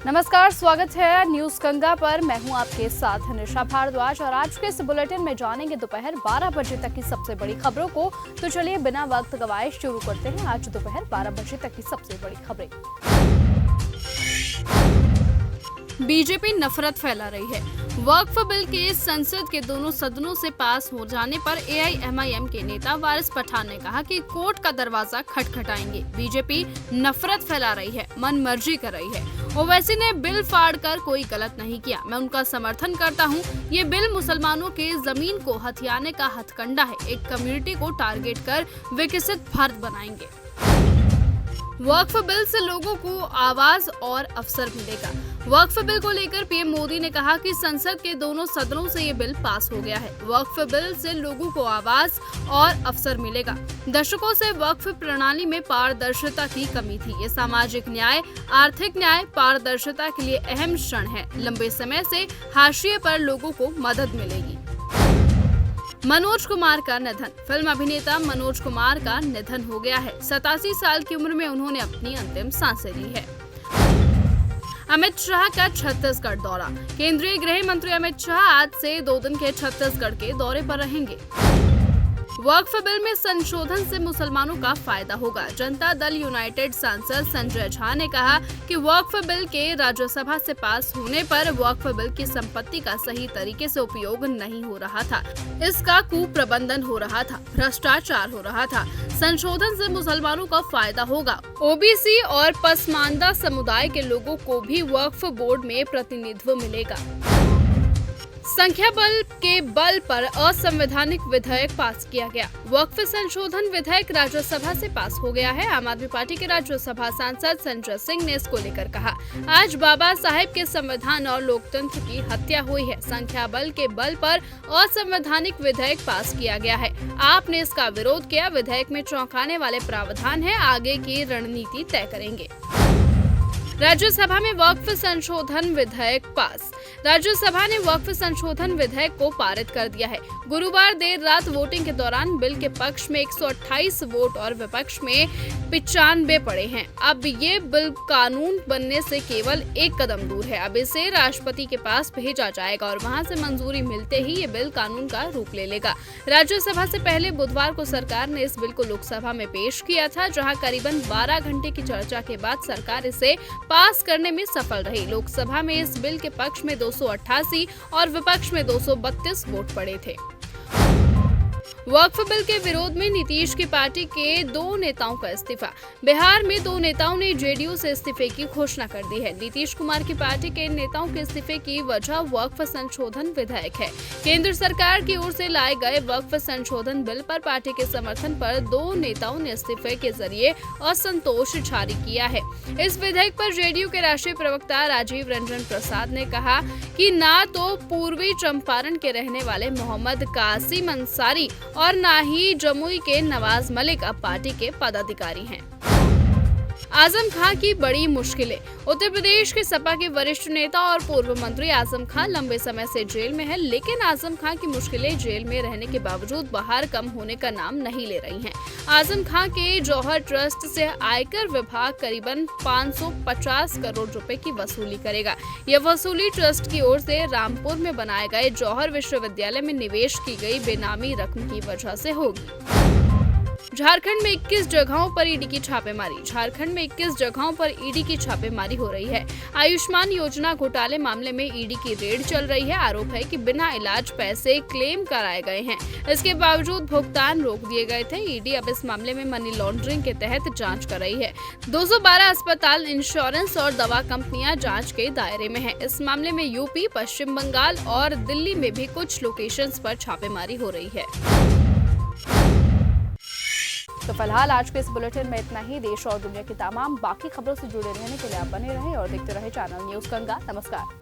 नमस्कार, स्वागत है न्यूज गंगा पर। मैं हूं आपके साथ निशा भारद्वाज और आज के इस बुलेटिन में जानेंगे दोपहर 12 बजे तक की सबसे बड़ी खबरों को। तो चलिए बिना वक्त गवाए शुरू करते हैं आज दोपहर 12 बजे तक की सबसे बड़ी खबरें। बीजेपी नफरत फैला रही है। वक्फ बिल के संसद के दोनों सदनों से पास हो जाने पर एआईएमआईएम के नेता वारिस पठान ने कहा कि कोर्ट का दरवाजा खटखटाएंगे। बीजेपी नफरत फैला रही है, मन मर्जी कर रही है। ओवैसी ने बिल फाड़ कर कोई गलत नहीं किया, मैं उनका समर्थन करता हूं। ये बिल मुसलमानों के जमीन को हथियाने का हथकंडा है। एक कम्युनिटी को टारगेट कर विकसित भारत बनाएंगे। वक्फ बिल से लोगों को आवाज और अवसर मिलेगा। वक्फ बिल को लेकर पीएम मोदी ने कहा कि संसद के दोनों सदनों से ये बिल पास हो गया है। वक्फ बिल से लोगों को आवाज और अवसर मिलेगा। दशकों से वक्फ प्रणाली में पारदर्शिता की कमी थी। ये सामाजिक न्याय, आर्थिक न्याय, पारदर्शिता के लिए अहम क्षण है। लंबे समय से हाशिए पर लोगों को मदद मिलेगी। मनोज कुमार का निधन। फिल्म अभिनेता मनोज कुमार का निधन हो गया है। 87 साल की उम्र में उन्होंने अपनी अंतिम सांसें ली है। अमित शाह का छत्तीसगढ़ दौरा। केंद्रीय गृह मंत्री अमित शाह आज से 2 दिन के छत्तीसगढ़ के दौरे पर रहेंगे। वक्फ बिल में संशोधन से मुसलमानों का फायदा होगा। जनता दल यूनाइटेड सांसद संजय झा ने कहा कि वक्फ बिल के राज्यसभा से पास होने पर वक्फ बिल की संपत्ति का सही तरीके से उपयोग नहीं हो रहा था। इसका कुप्रबंधन हो रहा था, भ्रष्टाचार हो रहा था। संशोधन से मुसलमानों का फायदा होगा। ओबीसी और पसमानदा समुदाय के लोगों को भी वक्फ बोर्ड में प्रतिनिधित्व मिलेगा। संख्या बल के बल पर असंवैधानिक विधेयक पास किया गया। वक्फ संशोधन विधेयक राज्यसभा से पास हो गया है। आम आदमी पार्टी के राज्यसभा सांसद संजय सिंह ने इसको लेकर कहा, आज बाबा साहेब के संविधान और लोकतंत्र की हत्या हुई है। संख्या बल के बल पर असंवैधानिक विधेयक पास किया गया है। आपने इसका विरोध किया। विधेयक में चौंकाने वाले प्रावधान है, आगे की रणनीति तय करेंगे। राज्यसभा में वक्फ संशोधन विधेयक पास। राज्यसभा ने वक्फ संशोधन विधेयक को पारित कर दिया है। गुरुवार देर रात वोटिंग के दौरान बिल के पक्ष में 128 वोट और विपक्ष में 95 पड़े हैं। अब ये बिल कानून बनने से केवल एक कदम दूर है। अब इसे राष्ट्रपति के पास भेजा जाएगा और वहां से मंजूरी मिलते ही ये बिल कानून का रूप ले लेगा। राज्यसभा से पहले बुधवार को सरकार ने इस बिल को लोकसभा में पेश किया था, जहां करीबन 12 घंटे की चर्चा के बाद सरकार इसे पास करने में सफल रही। लोकसभा में इस बिल के पक्ष में 288 और विपक्ष में 232 वोट पड़े थे। वक्फ बिल के विरोध में नीतीश की पार्टी के 2 नेताओं का इस्तीफा। बिहार में 2 नेताओं ने जेडीयू से इस्तीफे की घोषणा कर दी है। नीतीश कुमार की पार्टी के नेताओं के इस्तीफे की वजह वक्फ संशोधन विधेयक है। केंद्र सरकार की ओर से लाए गए वक्फ संशोधन बिल पर पार्टी के समर्थन पर 2 नेताओं ने इस्तीफे के जरिए असंतोष जारी किया है। इस विधेयक पर जेडीयू के राष्ट्रीय प्रवक्ता राजीव रंजन प्रसाद ने कहा कि न तो पूर्वी चंपारण के रहने वाले मोहम्मद कासिम अंसारी और ना ही जमुई के नवाज मलिक अब पार्टी के पदाधिकारी हैं। आजम खां की बड़ी मुश्किलें। उत्तर प्रदेश के सपा के वरिष्ठ नेता और पूर्व मंत्री आजम खां लंबे समय से जेल में है, लेकिन आजम खां की मुश्किलें जेल में रहने के बावजूद बाहर कम होने का नाम नहीं ले रही हैं। आजम खां के जौहर ट्रस्ट से आयकर विभाग करीबन 550 करोड़ रुपए की वसूली करेगा। यह वसूली ट्रस्ट की ओर से रामपुर में बनाए गए जौहर विश्वविद्यालय में निवेश की गई बेनामी रकम की वजह से होगी। झारखंड में 21 जगहों पर ईडी की छापेमारी। झारखंड में 21 जगहों पर ईडी की छापेमारी हो रही है। आयुष्मान योजना घोटाले मामले में ईडी की रेड चल रही है। आरोप है कि बिना इलाज पैसे क्लेम कराए गए हैं, इसके बावजूद भुगतान रोक दिए गए थे। ईडी अब इस मामले में मनी लॉन्ड्रिंग के तहत जांच कर रही है। 212 अस्पताल, इंश्योरेंस और दवा कंपनियां जांच के दायरे में है। इस मामले में यूपी, पश्चिम बंगाल और दिल्ली में भी कुछ लोकेशंस पर छापेमारी हो रही है। तो फिलहाल आज के इस बुलेटिन में इतना ही। देश और दुनिया की तमाम बाकी खबरों से जुड़े रहने के लिए आप बने रहें और देखते रहे चैनल न्यूज गंगा। नमस्कार।